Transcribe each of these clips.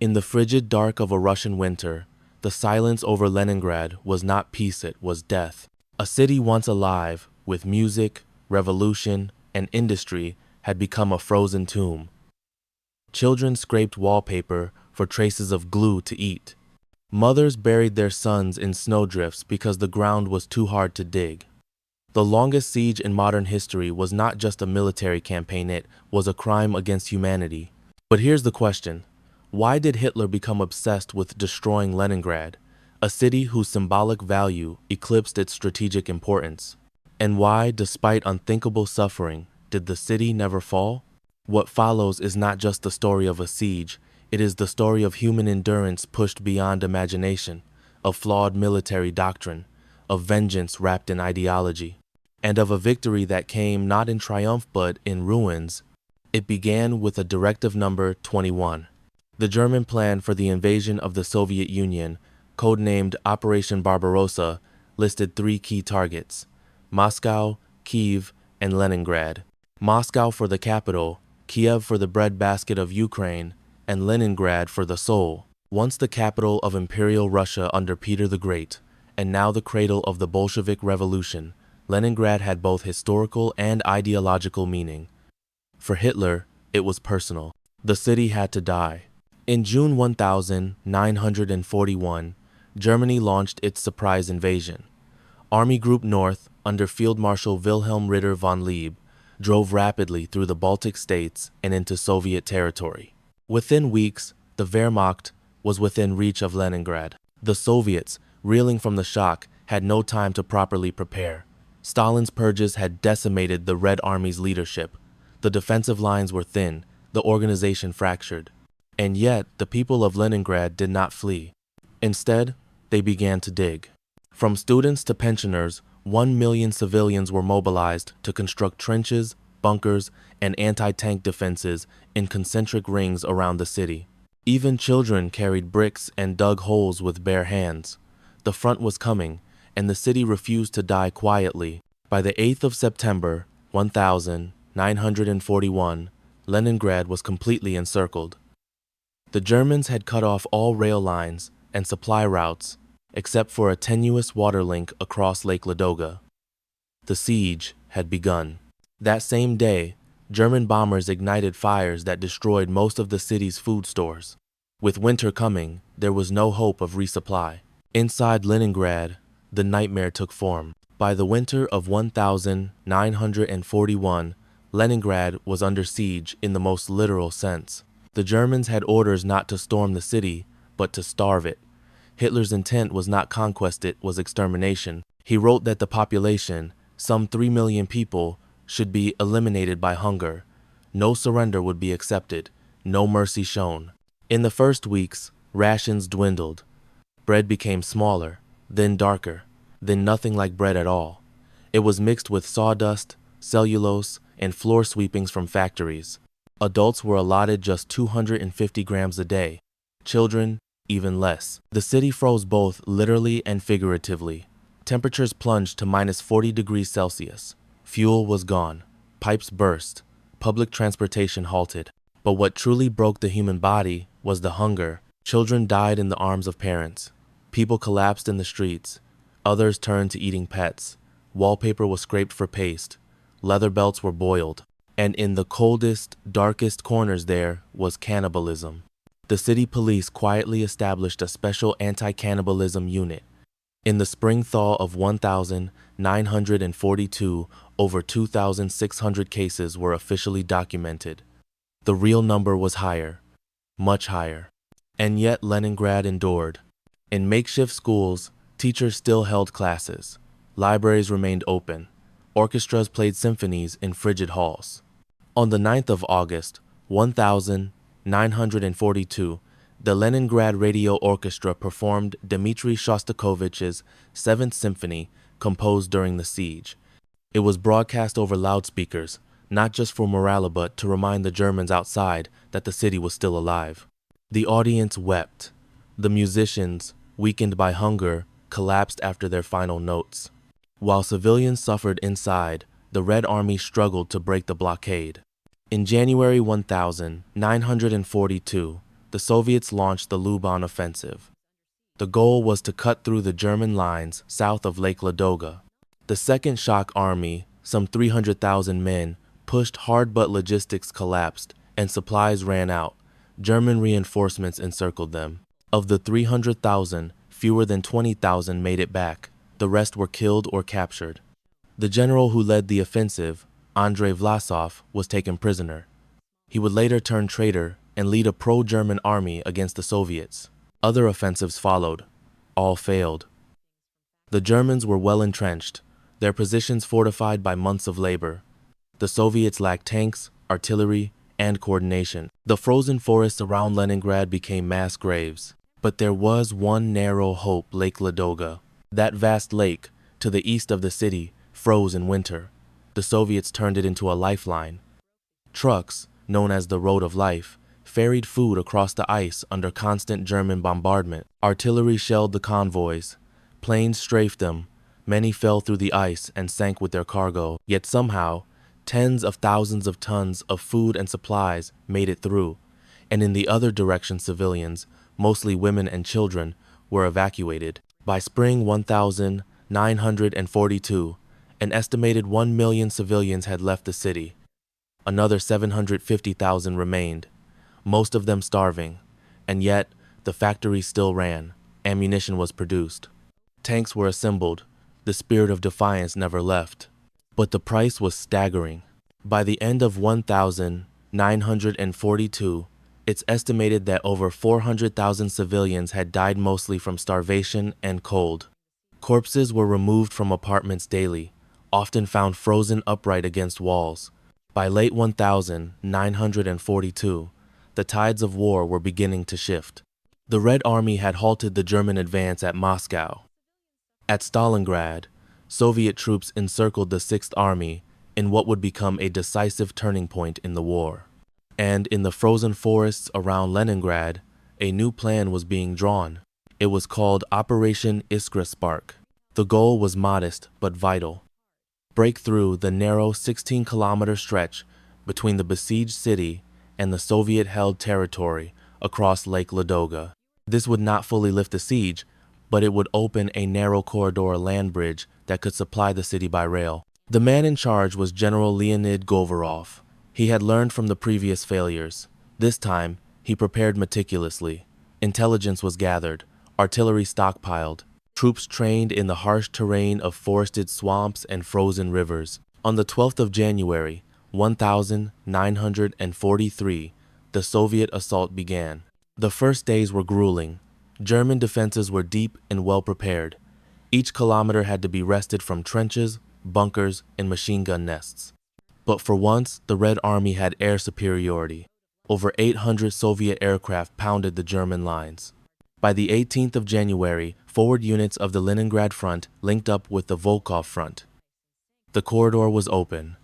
In the frigid dark of a Russian winter, the silence over Leningrad was not peace, it was death. A city once alive, with music, revolution, and industry, had become a frozen tomb. Children scraped wallpaper for traces of glue to eat. Mothers buried their sons in snowdrifts because the ground was too hard to dig. The longest siege in modern history was not just a military campaign, it was a crime against humanity. But here's the question. Why did Hitler become obsessed with destroying Leningrad, a city whose symbolic value eclipsed its strategic importance? And why, despite unthinkable suffering, did the city never fall? What follows is not just the story of a siege, it is the story of human endurance pushed beyond imagination, of flawed military doctrine, of vengeance wrapped in ideology, and of a victory that came not in triumph but in ruins. It began with a Directive Number 21. The German plan for the invasion of the Soviet Union, codenamed Operation Barbarossa, listed 3 key targets: Moscow, Kiev, and Leningrad. Moscow for the capital, Kiev for the breadbasket of Ukraine, and Leningrad for the soul. Once the capital of Imperial Russia under Peter the Great, and now the cradle of the Bolshevik Revolution, Leningrad had both historical and ideological meaning. For Hitler, it was personal. The city had to die. In June 1941, Germany launched its surprise invasion. Army Group North, under Field Marshal Wilhelm Ritter von Leeb, drove rapidly through the Baltic states and into Soviet territory. Within weeks, the Wehrmacht was within reach of Leningrad. The Soviets, reeling from the shock, had no time to properly prepare. Stalin's purges had decimated the Red Army's leadership. The defensive lines were thin, the organization fractured. And yet, the people of Leningrad did not flee. Instead, they began to dig. From students to pensioners, 1 million civilians were mobilized to construct trenches, bunkers, and anti-tank defenses in concentric rings around the city. Even children carried bricks and dug holes with bare hands. The front was coming, and the city refused to die quietly. By the 8th of September, 1941, Leningrad was completely encircled. The Germans had cut off all rail lines and supply routes, except for a tenuous water link across Lake Ladoga. The siege had begun. That same day, German bombers ignited fires that destroyed most of the city's food stores. With winter coming, there was no hope of resupply. Inside Leningrad, the nightmare took form. By the winter of 1941, Leningrad was under siege in the most literal sense. The Germans had orders not to storm the city, but to starve it. Hitler's intent was not conquest, it was extermination. He wrote that the population, some 3 million people, should be eliminated by hunger. No surrender would be accepted, no mercy shown. In the first weeks, rations dwindled. Bread became smaller, then darker, then nothing like bread at all. It was mixed with sawdust, cellulose, and floor sweepings from factories. Adults were allotted just 250 grams a day. Children, even less. The city froze both literally and figuratively. Temperatures plunged to minus 40 degrees Celsius. Fuel was gone. Pipes burst. Public transportation halted. But what truly broke the human body was the hunger. Children died in the arms of parents. People collapsed in the streets. Others turned to eating pets. Wallpaper was scraped for paste. Leather belts were boiled. And in the coldest, darkest corners there was cannibalism. The city police quietly established a special anti-cannibalism unit. In the spring thaw of 1942, over 2,600 cases were officially documented. The real number was higher, much higher. And yet Leningrad endured. In makeshift schools, teachers still held classes. Libraries remained open. Orchestras played symphonies in frigid halls. On the 9th of August, 1942, the Leningrad Radio Orchestra performed Dmitri Shostakovich's 7th Symphony, composed during the siege. It was broadcast over loudspeakers, not just for morale but to remind the Germans outside that the city was still alive. The audience wept. The musicians, weakened by hunger, collapsed after their final notes. While civilians suffered inside, the Red Army struggled to break the blockade. In January 1942, the Soviets launched the Luban offensive. The goal was to cut through the German lines south of Lake Ladoga. The Second Shock Army, some 300,000 men, pushed hard but logistics collapsed and supplies ran out. German reinforcements encircled them. Of the 300,000, fewer than 20,000 made it back. The rest were killed or captured. The general who led the offensive, Andrei Vlasov, was taken prisoner. He would later turn traitor and lead a pro-German army against the Soviets. Other offensives followed. All failed. The Germans were well entrenched, their positions fortified by months of labor. The Soviets lacked tanks, artillery, and coordination. The frozen forests around Leningrad became mass graves. But there was one narrow hope: Lake Ladoga. That vast lake, to the east of the city, froze in winter. The Soviets turned it into a lifeline. Trucks, known as the Road of Life, ferried food across the ice under constant German bombardment. Artillery shelled the convoys. Planes strafed them. Many fell through the ice and sank with their cargo. Yet somehow, tens of thousands of tons of food and supplies made it through. And in the other direction, civilians, mostly women and children, were evacuated. By spring 1942, an estimated 1 million civilians had left the city. Another 750,000 remained, most of them starving, and yet the factories still ran. Ammunition was produced. Tanks were assembled. The spirit of defiance never left. But the price was staggering. By the end of 1942, it's estimated that over 400,000 civilians had died, mostly from starvation and cold. Corpses were removed from apartments daily, often found frozen upright against walls. By late 1942, the tides of war were beginning to shift. The Red Army had halted the German advance at Moscow. At Stalingrad, Soviet troops encircled the Sixth Army in what would become a decisive turning point in the war. And in the frozen forests around Leningrad, a new plan was being drawn. It was called Operation Iskra Spark. The goal was modest but vital: break through the narrow 16-kilometer stretch between the besieged city and the Soviet-held territory across Lake Ladoga. This would not fully lift the siege, but it would open a narrow corridor land bridge that could supply the city by rail. The man in charge was General Leonid Govorov. He had learned from the previous failures. This time, he prepared meticulously. Intelligence was gathered, artillery stockpiled, troops trained in the harsh terrain of forested swamps and frozen rivers. On the 12th of January, 1943, the Soviet assault began. The first days were grueling. German defenses were deep and well prepared. Each kilometer had to be wrested from trenches, bunkers, and machine gun nests. But for once, the Red Army had air superiority. Over 800 Soviet aircraft pounded the German lines. By the 18th of January, forward units of the Leningrad front linked up with the Volkhov front. The corridor was open.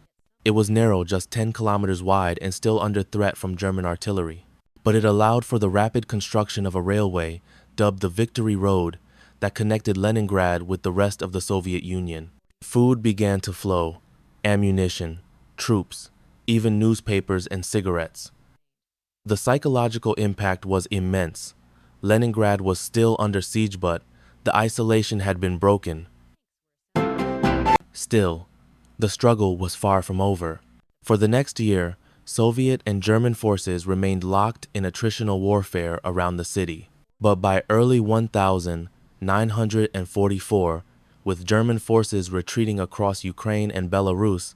It was narrow, just 10 kilometers wide, and still under threat from German artillery. But it allowed for the rapid construction of a railway, dubbed the Victory Road, that connected Leningrad with the rest of the Soviet Union. Food began to flow: ammunition, troops, even newspapers and cigarettes. The psychological impact was immense. Leningrad was still under siege, but the isolation had been broken. Still, the struggle was far from over. For the next year, Soviet and German forces remained locked in attritional warfare around the city. But by early 1944, with German forces retreating across Ukraine and Belarus,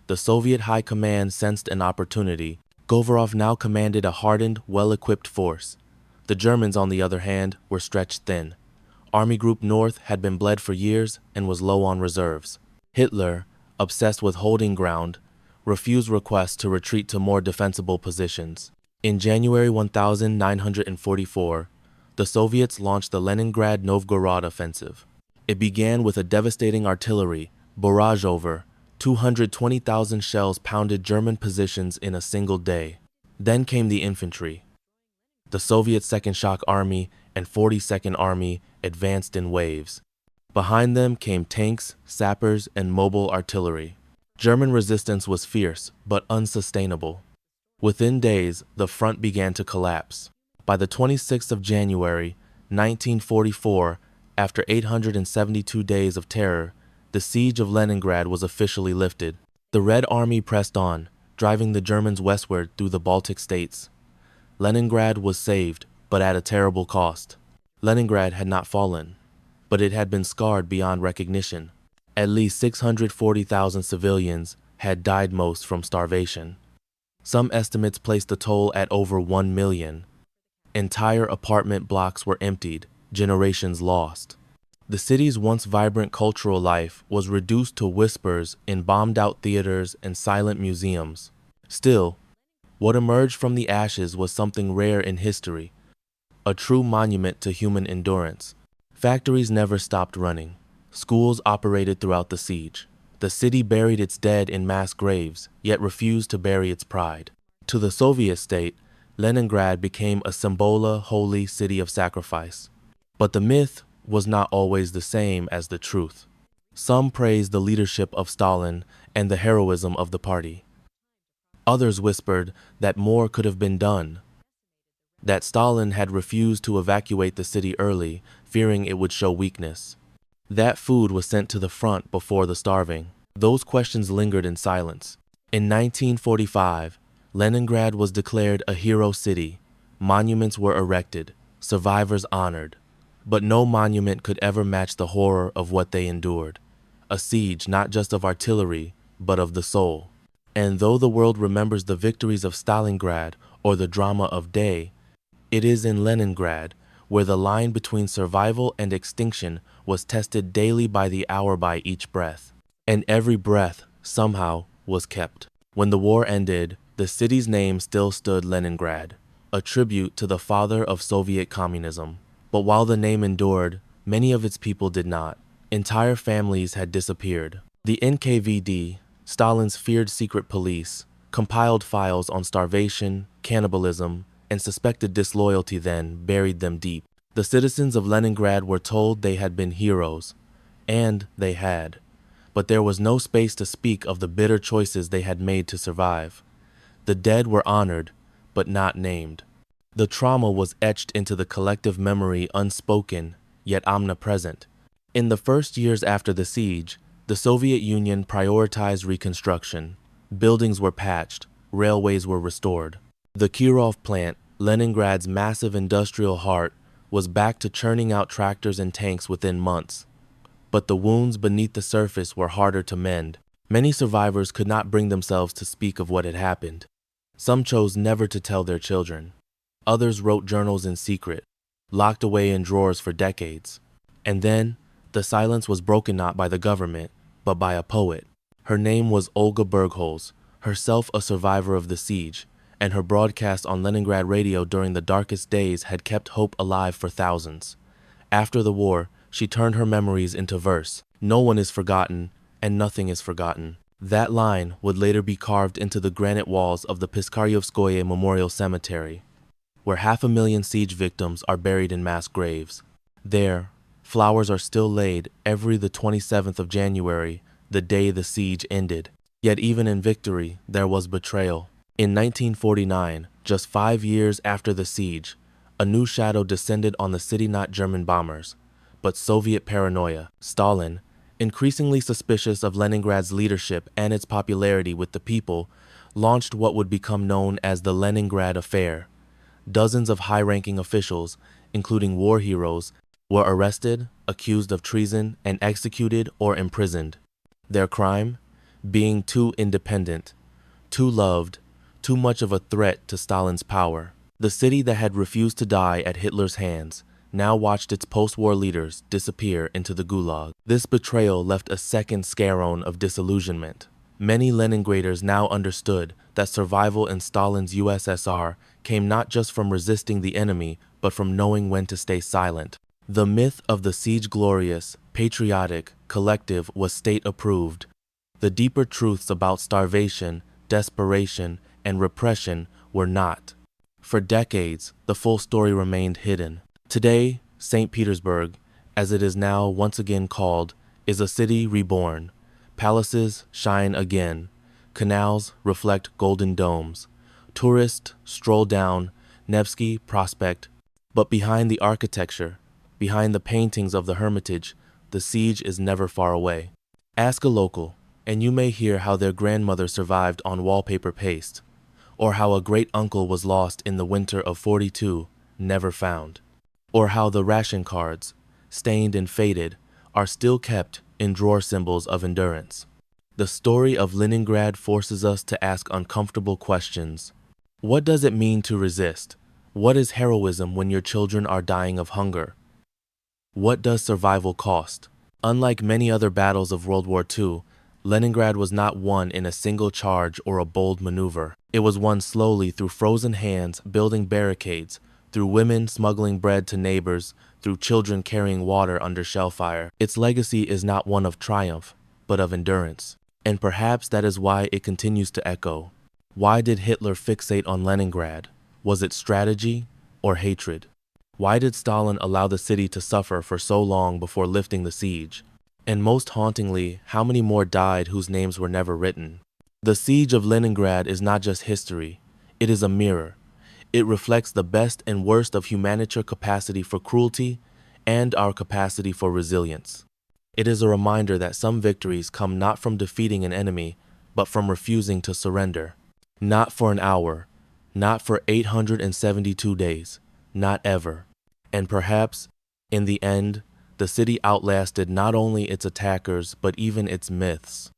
the Soviet High Command sensed an opportunity. Govorov now commanded a hardened, well-equipped force. The Germans, on the other hand, were stretched thin. Army Group North had been bled for years and was low on reserves. Hitler, obsessed with holding ground, refused requests to retreat to more defensible positions. In January 1944, the Soviets launched the Leningrad-Novgorod offensive. It began with a devastating artillery barrage. Over 220,000 shells pounded German positions in a single day. Then came the infantry. The Soviet Second Shock Army and 42nd Army advanced in waves. Behind them came tanks, sappers, and mobile artillery. German resistance was fierce but unsustainable. Within days, the front began to collapse. By the 26th of January, 1944, after 872 days of terror, the Siege of Leningrad was officially lifted. The Red Army pressed on, driving the Germans westward through the Baltic states. Leningrad was saved, but at a terrible cost. Leningrad had not fallen, but it had been scarred beyond recognition. At least 640,000 civilians had died, most from starvation. Some estimates placed the toll at over 1 million. Entire apartment blocks were emptied, generations lost. The city's once vibrant cultural life was reduced to whispers in bombed-out theaters and silent museums. Still, what emerged from the ashes was something rare in history, a true monument to human endurance. Factories never stopped running. Schools operated throughout the siege. The city buried its dead in mass graves, yet refused to bury its pride. To the Soviet state, Leningrad became a symbol, holy city of sacrifice. But the myth was not always the same as the truth. Some praised the leadership of Stalin and the heroism of the party. Others whispered that more could have been done, that Stalin had refused to evacuate the city early, fearing it would show weakness, that food was sent to the front before the starving. Those questions lingered in silence. In 1945, Leningrad was declared a hero city. Monuments were erected, survivors honored. But no monument could ever match the horror of what they endured. A siege not just of artillery, but of the soul. And though the world remembers the victories of Stalingrad or the drama of Day, it is in Leningrad where the line between survival and extinction was tested daily by the hour, by each breath. And every breath, somehow, was kept. When the war ended, the city's name still stood, Leningrad, a tribute to the father of Soviet communism. But while the name endured, many of its people did not. Entire families had disappeared. The NKVD, Stalin's feared secret police, compiled files on starvation, cannibalism, and suspected disloyalty, then buried them deep. The citizens of Leningrad were told they had been heroes, and they had. But there was no space to speak of the bitter choices they had made to survive. The dead were honored, but not named. The trauma was etched into the collective memory, unspoken, yet omnipresent. In the first years after the siege, the Soviet Union prioritized reconstruction. Buildings were patched, railways were restored. The Kirov plant, Leningrad's massive industrial heart, was back to churning out tractors and tanks within months. But the wounds beneath the surface were harder to mend. Many survivors could not bring themselves to speak of what had happened. Some chose never to tell their children. Others wrote journals in secret, locked away in drawers for decades. And then, the silence was broken not by the government, but by a poet. Her name was Olga Bergholz, herself a survivor of the siege, and her broadcast on Leningrad radio during the darkest days had kept hope alive for thousands. After the war, she turned her memories into verse. No one is forgotten, and nothing is forgotten. That line would later be carved into the granite walls of the Piskaryevskoye Memorial Cemetery, where 500,000 siege victims are buried in mass graves. There, flowers are still laid every the 27th of January, the day the siege ended. Yet even in victory, there was betrayal. In 1949, just 5 years after the siege, a new shadow descended on the city, not German bombers, but Soviet paranoia. Stalin, increasingly suspicious of Leningrad's leadership and its popularity with the people, launched what would become known as the Leningrad Affair. Dozens of high-ranking officials, including war heroes, were arrested, accused of treason, and executed or imprisoned. Their crime? Being too independent, too loved, too much of a threat to Stalin's power. The city that had refused to die at Hitler's hands now watched its post-war leaders disappear into the Gulag. This betrayal left a second scaron of disillusionment. Many Leningraders now understood that survival in Stalin's USSR came not just from resisting the enemy, but from knowing when to stay silent. The myth of the siege, glorious, patriotic, collective, was state-approved. The deeper truths about starvation, desperation, and repression were not. For decades, the full story remained hidden. Today, St. Petersburg, as it is now once again called, is a city reborn. Palaces shine again. Canals reflect golden domes. Tourists stroll down, Nevsky, Prospect. But behind the architecture, behind the paintings of the Hermitage, the siege is never far away. Ask a local, and you may hear how their grandmother survived on wallpaper paste, or how a great uncle was lost in the winter of 42, never found, or how the ration cards, stained and faded, are still kept in drawer symbols of endurance. The story of Leningrad forces us to ask uncomfortable questions. What does it mean to resist? What is heroism when your children are dying of hunger? What does survival cost? Unlike many other battles of World War II, Leningrad was not won in a single charge or a bold maneuver. It was won slowly through frozen hands building barricades, through women smuggling bread to neighbors, through children carrying water under shellfire. Its legacy is not one of triumph, but of endurance. And perhaps that is why it continues to echo. Why did Hitler fixate on Leningrad? Was it strategy or hatred? Why did Stalin allow the city to suffer for so long before lifting the siege? And most hauntingly, how many more died whose names were never written? The Siege of Leningrad is not just history, it is a mirror. It reflects the best and worst of humanity's capacity for cruelty and our capacity for resilience. It is a reminder that some victories come not from defeating an enemy, but from refusing to surrender. Not for an hour, not for 872 days, not ever. And perhaps, in the end, the city outlasted not only its attackers, but even its myths.